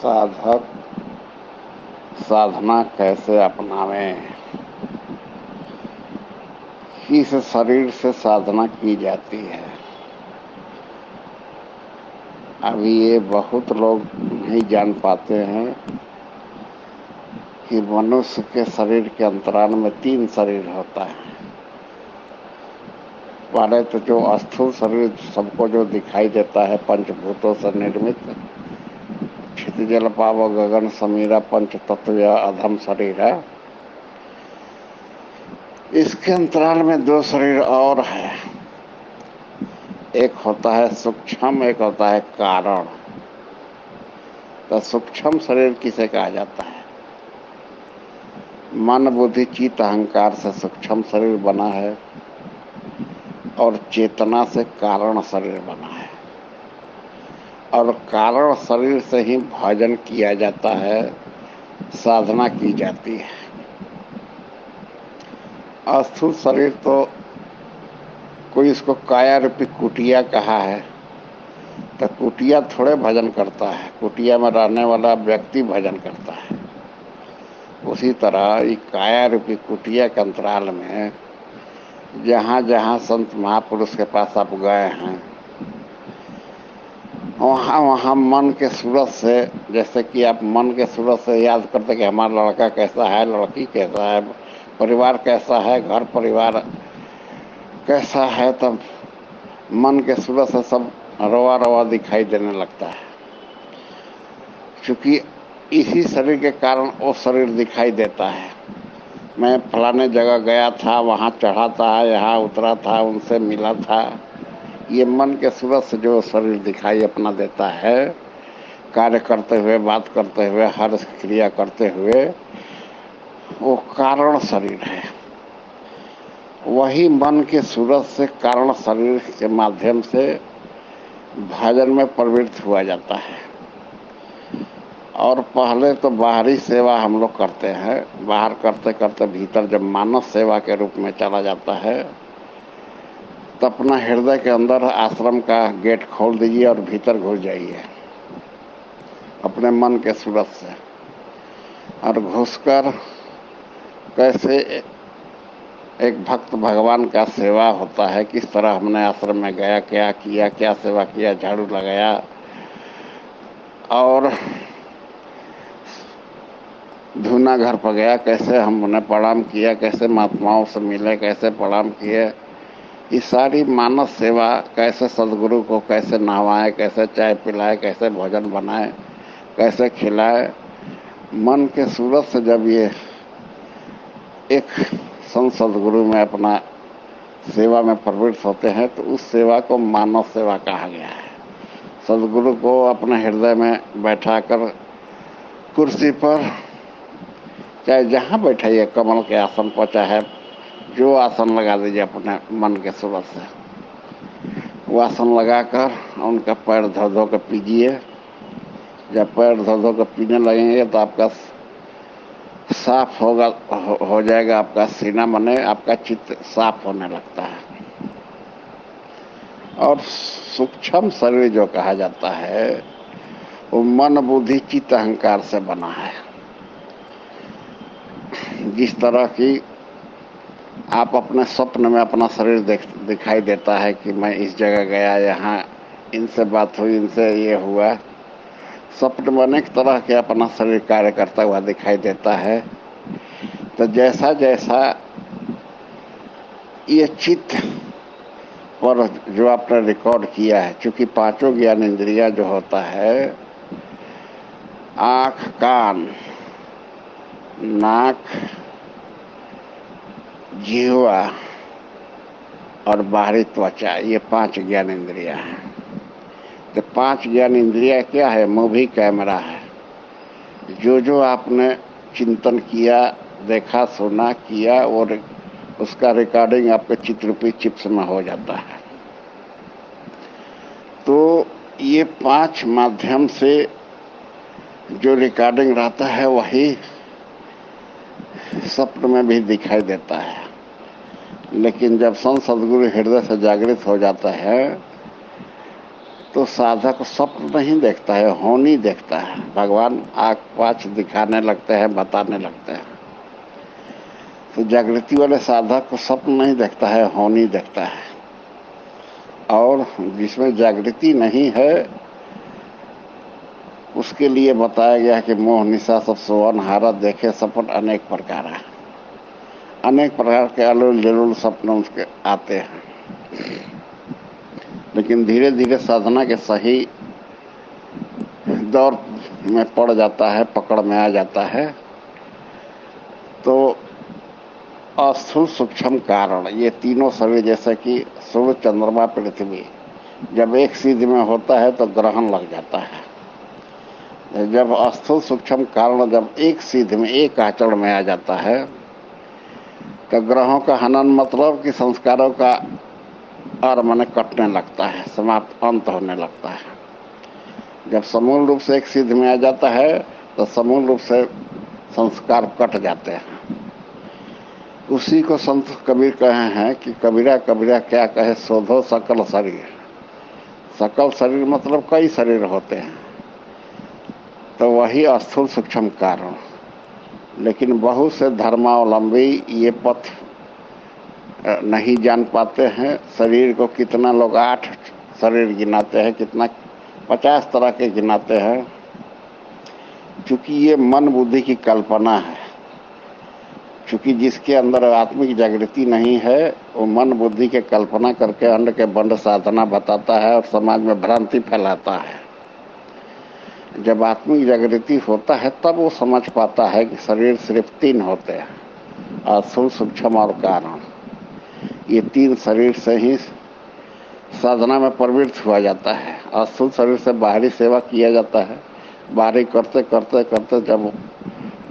साधक साधना कैसे अपनावें। किस शरीर से साधना की जाती है। अभी ये बहुत लोग नहीं जान पाते हैं कि मनुष्य के शरीर के अंतराल में 3 शरीर होता है। पहले तो जो स्थूल शरीर सबको जो दिखाई देता है पंचभूतों से निर्मित, क्षितिजल पाव गगन समीरा पंच तत्व या अधम शरीर है। इसके अंतराल में 2 शरीर और है। एक होता है सूक्ष्म, एक होता है कारण। तो सूक्ष्म शरीर किसे कहा जाता है? मन बुद्धि चित्त अहंकार से सूक्ष्म शरीर बना है और चेतना से कारण शरीर बना है। और कारण शरीर से ही भजन किया जाता है, साधना की जाती है। स्थूल शरीर तो कोई इसको काया रूपी कुटिया कहा है, तो कुटिया थोड़े भजन करता है, कुटिया में रहने वाला व्यक्ति भजन करता है। उसी तरह ये काया रूपी कुटिया के अंतराल में जहाँ जहाँ संत महापुरुष के पास आप गए हैं, वहाँ वहाँ मन के सूरत से, जैसे कि आप मन के सूरत से याद करते कि हमारा लड़का कैसा है, लड़की कैसा है, परिवार कैसा है, घर परिवार कैसा है, तब मन के सूरत से सब रवा रवा दिखाई देने लगता है। क्योंकि इसी शरीर के कारण वो शरीर दिखाई देता है। मैं फलाने जगह गया था, वहाँ चढ़ा था, यहाँ उतरा था, उनसे मिला था। ये मन के सूरत से जो शरीर दिखाई अपना देता है, कार्य करते हुए, बात करते हुए, हर क्रिया करते हुए, वो कारण शरीर है। वही मन के सूरत से कारण शरीर के माध्यम से भजन में प्रवृत्त हुआ जाता है। और पहले तो बाहरी सेवा हम लोग करते हैं, बाहर करते करते भीतर जब मानव सेवा के रूप में चला जाता है, तो अपना हृदय के अंदर आश्रम का गेट खोल दीजिए और भीतर घुस जाइए अपने मन के सूरत से। और घुसकर कैसे एक भक्त भगवान का सेवा होता है, किस तरह हमने आश्रम में गया, क्या किया, क्या सेवा किया, झाड़ू लगाया और धूना घर पर गया, कैसे हमने प्रणाम किया, कैसे महात्माओं से मिले, कैसे प्रणाम किए। ये सारी मानव सेवा, कैसे सदगुरु को कैसे नहवाए, कैसे चाय पिलाए, कैसे भोजन बनाए, कैसे खिलाए, मन के सूरत से जब ये एक संत सदगुरु में अपना सेवा में प्रवृत्त होते हैं, तो उस सेवा को मानव सेवा कहा गया है। सदगुरु को अपने हृदय में बैठाकर कुर्सी पर, चाहे जहाँ बैठाइए, कमल के आसन पर, चाहे जो आसन लगा दीजिए अपने मन के सूरत से, वो आसन लगाकर उनका पैर धो धो कर पीजिए। जब पैर धो धो कर पीने लगेंगे तो आपका साफ होगा, हो जाएगा आपका सीना, मने आपका चित्त साफ होने लगता है। और सूक्ष्म शरीर जो कहा जाता है, वो मन बुद्धि चित्त अहंकार से बना है। जिस तरह की आप अपने स्वप्न में अपना शरीर दिखाई देता है कि मैं इस जगह गया, यहाँ इनसे बात हुई, इनसे ये हुआ। स्वप्न में अनेक तरह के अपना शरीर कार्य करता हुआ दिखाई देता है। तो जैसा जैसा ये चित्त पर जो आपने रिकॉर्ड किया है, चूंकि 5 ज्ञान इंद्रिया जो होता है, आँख, कान, नाक, जीवा और बाहरी त्वचा, ये 5 ज्ञान इंद्रिया है। तो 5 ज्ञान इंद्रिया क्या है? मूवी कैमरा है। जो आपने चिंतन किया, देखा, सुना, किया, और उसका रिकॉर्डिंग आपके चित्ररूपी चिप्स में हो जाता है। तो ये 5 माध्यम से जो रिकॉर्डिंग रहता है, वही स्वप्न में भी दिखाई देता है। लेकिन जब संत सदगुरु हृदय से जागृत हो जाता है, तो साधक स्वप्न नहीं देखता है, होनी देखता है। भगवान आँख पाँच दिखाने लगते हैं, बताने लगते हैं। तो जागृति वाले साधक को स्वप्न नहीं देखता है, होनी देखता है। और जिसमें जागृति नहीं है उसके लिए बताया गया है कि मोह निशा सब सोवन हारा देखे सपन अनेक प्रकार है। अनेक प्रकार के अलुल जलुल सपने उसके आते हैं, लेकिन धीरे धीरे साधना के सही दौर में पड़ जाता है, पकड़ में आ जाता है, तो अस्थूल सूक्ष्म कारण ये तीनों शरीर, जैसे कि सूर्य चंद्रमा पृथ्वी, जब एक सीध में होता है तो ग्रहण लग जाता है। जब अस्थूल सूक्ष्म कारण जब एक सीध में, एक आचरण में आ जाता है, तो ग्रहों का हनन मतलब कि संस्कारों का और मन कटने लगता है, समाप्त अंत होने लगता है। जब समूल रूप से एक सीध में आ जाता है तो समूल रूप से संस्कार कट जाते हैं। उसी को संत कबीर कहे हैं कि कबीरा कबीरा क्या कहे शोधो सकल शरीर। सकल शरीर मतलब कई शरीर होते हैं, तो वही अस्थूल सूक्ष्म कारण। लेकिन बहुत से धर्मावलंबी ये पथ नहीं जान पाते हैं। शरीर को कितना लोग 8 शरीर गिनाते हैं, कितना 50 तरह के गिनाते हैं, क्योंकि ये मन बुद्धि की कल्पना है। क्योंकि जिसके अंदर आत्मिक जागृति नहीं है वो मन बुद्धि के कल्पना करके अंड के बंड साधना बताता है और समाज में भ्रांति फैलाता है। जब आत्मिक जागृति होता है तब वो समझ पाता है कि शरीर सिर्फ 3 होते हैं, अस्थूल सूक्ष्म और कारण। ये 3 शरीर से ही साधना में प्रवृत्त हुआ जाता है। अस्थूल शरीर से बाहरी सेवा किया जाता है। बाहरी करते करते करते जब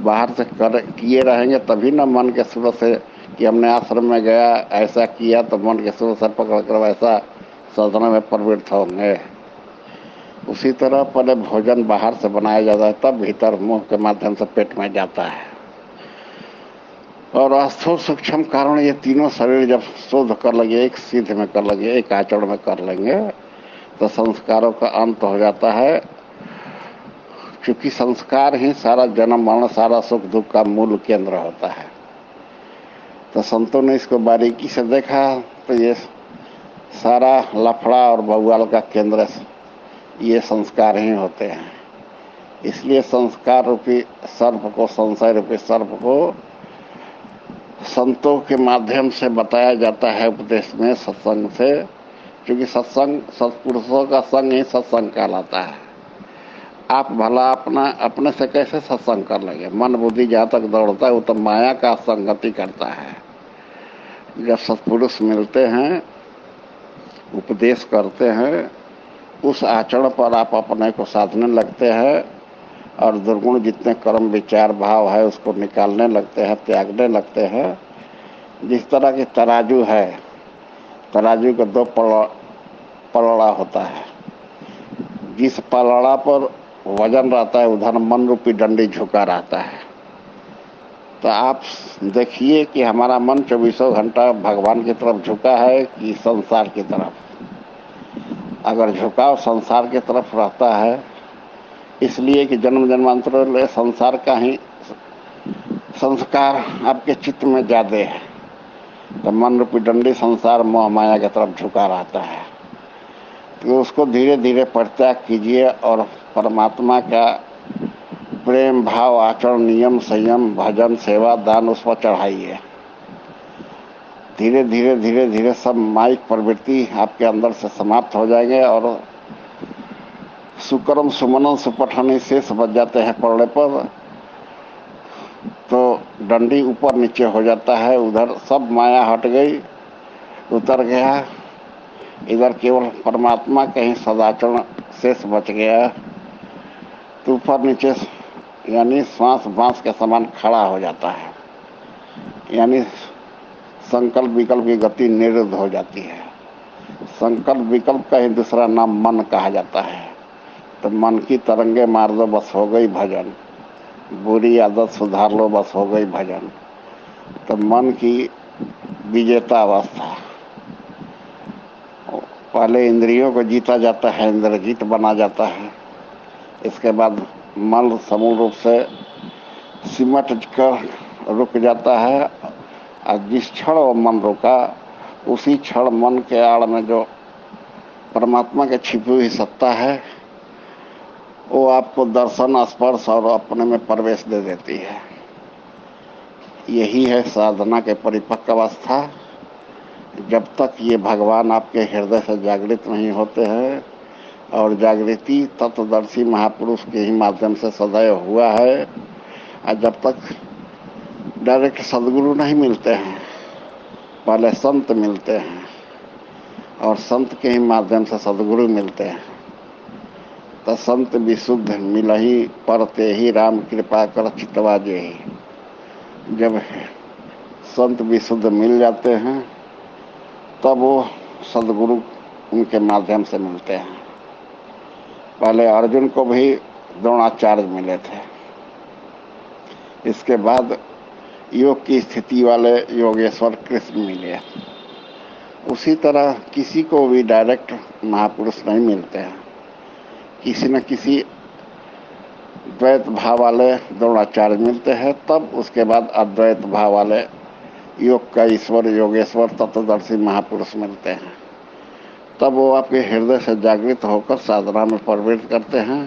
बाहर से किए रहेंगे तभी ना मन के सूरत से कि हमने आश्रम में गया ऐसा किया तो मन के सूरत से पकड़ कर वैसा साधना में प्रवृत्त होंगे। उसी तरह पहले भोजन बाहर से बनाया जाता है, तब भीतर मुंह के माध्यम से पेट में जाता है। और अस्थूल सूक्ष्म कारण ये तीनों शरीर जब शोध कर लगे, एक सीध में कर लगे, एक आचरण में कर लेंगे, तो संस्कारों का अंत हो जाता है। क्योंकि संस्कार ही सारा जन्म मरण, सारा सुख दुख का मूल केंद्र होता है। तो संतों ने इसको बारीकी से देखा तो ये सारा लफड़ा और बवाल का केंद्र ये संस्कार ही होते हैं। इसलिए संस्कार रूपी सर्प को, संशय रूपी सर्प को संतों के माध्यम से बताया जाता है, उपदेश में, सत्संग से। क्योंकि सत्संग, सत्पुरुषों का संग ही सत्संग कहलाता है। आप भला अपने से कैसे सत्संग कर लेंगे? मन बुद्धि जहाँ तक दौड़ता है वो तो माया का संगति करता है। जब सत्पुरुष मिलते हैं, उपदेश करते हैं, उस आचरण पर आप अपने को साधने लगते हैं और दुर्गुण जितने कर्म विचार भाव है उसको निकालने लगते हैं, त्यागने लगते हैं। जिस तरह की तराजू है, तराजू का 2 पलड़ा होता है। जिस पलड़ा पर वजन रहता है उधर मन रूपी डंडी झुका रहता है। तो आप देखिए कि हमारा मन 24 घंटा भगवान की तरफ झुका है कि संसार की तरफ। अगर झुकाव संसार की तरफ रहता है, इसलिए कि जन्म जन्मांतरों में संसार का ही संस्कार आपके चित्त में ज्यादा है, तो मन रूपी डंडी संसार मोह माया की तरफ झुका रहता है। तो उसको धीरे धीरे परित्याग कीजिए और परमात्मा का प्रेम भाव, आचरण, नियम, संयम, भजन, सेवा, दान उस पर चढ़ाइए। धीरे धीरे धीरे धीरे सब माइक प्रवृत्ति आपके अंदर से समाप्त हो जाएंगे और सुकर्म सुमनन सुपठनी शेष बच जाते हैं पलड़े पर। तो डंडी ऊपर नीचे हो जाता है, उधर सब माया हट गई, उतर गया। इधर केवल परमात्मा के ही सदाचरण शेष बच गया। तो ऊपर नीचे यानी श्वास बांस के समान खड़ा हो जाता है, यानी संकल्प विकल्प की गति निरुद्ध हो जाती है। संकल्प विकल्प का ही दूसरा नाम मन कहा जाता है। तो मन की तरंगे मार दो बस हो गई भजन, बुरी आदत सुधार लो बस हो गई भजन। तो मन की विजेता अवस्था, पहले इंद्रियों को जीता जाता है, इंद्रजीत बना जाता है। इसके बाद मन समूल रूप से सिमट कर रुक जाता है, और जिस क्षण वो मन रुका उसी क्षण मन के आड़ में जो परमात्मा के छिपी हुई सत्ता है वो आपको दर्शन, स्पर्श और अपने में प्रवेश दे देती है। यही है साधना के परिपक्व अवस्था। जब तक ये भगवान आपके हृदय से जागृत नहीं होते हैं, और जागृति तत्वदर्शी महापुरुष के ही माध्यम से सदैव हुआ है, और जब तक डायरेक्ट सदगुरु नहीं मिलते हैं, पहले संत मिलते हैं और संत के ही माध्यम से सदगुरु मिलते हैं। तो संत विशुद्ध मिलहि परते ही राम कृपा कर चितवा जेहि। जब संत विशुद्ध मिल जाते हैं तब वो सदगुरु उनके माध्यम से मिलते हैं। पहले अर्जुन को भी द्रोणाचार्य मिले थे, इसके बाद योग की स्थिति वाले योगेश्वर कृष्ण मिले। उसी तरह किसी को भी डायरेक्ट महापुरुष नहीं मिलते हैं, किसी न किसी द्वैत भाव वाले द्रोणाचार्य मिलते हैं, तब उसके बाद अद्वैत भाव वाले योग का ईश्वर योगेश्वर तत्वदर्शी महापुरुष मिलते हैं। तब वो आपके हृदय से जागृत होकर साधना में प्रवृत्त करते हैं।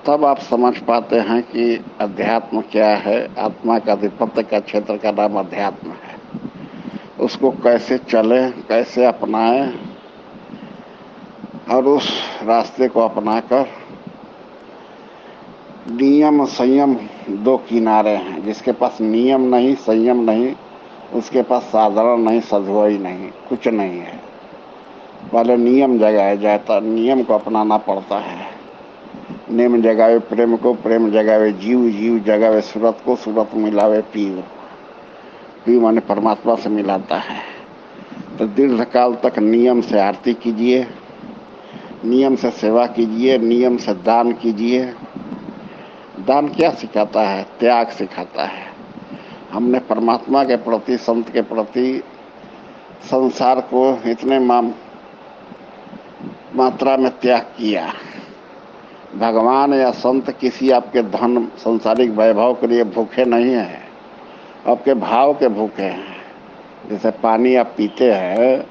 तब आप समझ पाते हैं कि अध्यात्म क्या है। आत्मा का आधिपत्य का क्षेत्र का नाम अध्यात्म है। उसको कैसे चले, कैसे अपनाएं, और उस रास्ते को अपनाकर नियम संयम दो किनारे हैं। जिसके पास नियम नहीं, संयम नहीं, उसके पास साधारण नहीं, सधुआई नहीं, कुछ नहीं है। पहले नियम जगाया जाता, नियम को अपनाना पड़ता है। नेम जगावे प्रेम को, प्रेम जगावे जीव, जीव जगावे सूरत को, सूरत मिलावे पीव। पीव माने परमात्मा से मिलाता है। तो दीर्घ काल तक नियम से आरती कीजिए, नियम से सेवा कीजिए, नियम से दान कीजिए। दान क्या सिखाता है? त्याग सिखाता है। हमने परमात्मा के प्रति, संत के प्रति, संसार को इतने मात्रा में त्याग किया। भगवान या संत किसी आपके धन, संसारिक वैभव के लिए भूखे नहीं हैं, आपके भाव के भूखे हैं। जैसे पानी आप पीते हैं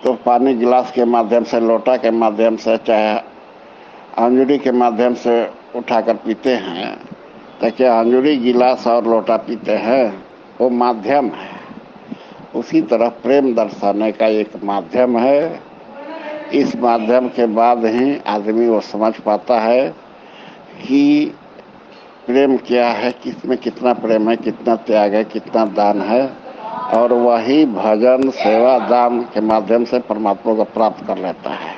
तो पानी गिलास के माध्यम से, लोटा के माध्यम से, चाहे अंजुरी के माध्यम से उठाकर पीते हैं, तो क्या अंजुरी, गिलास और लोटा पीते हैं? वो माध्यम है। उसी तरह प्रेम दर्शाने का एक माध्यम है। इस माध्यम के बाद ही आदमी वो समझ पाता है कि प्रेम क्या है, किसमें कितना प्रेम है, कितना त्याग है, कितना दान है, और वही भजन, सेवा, दान के माध्यम से परमात्मा को प्राप्त कर लेता है।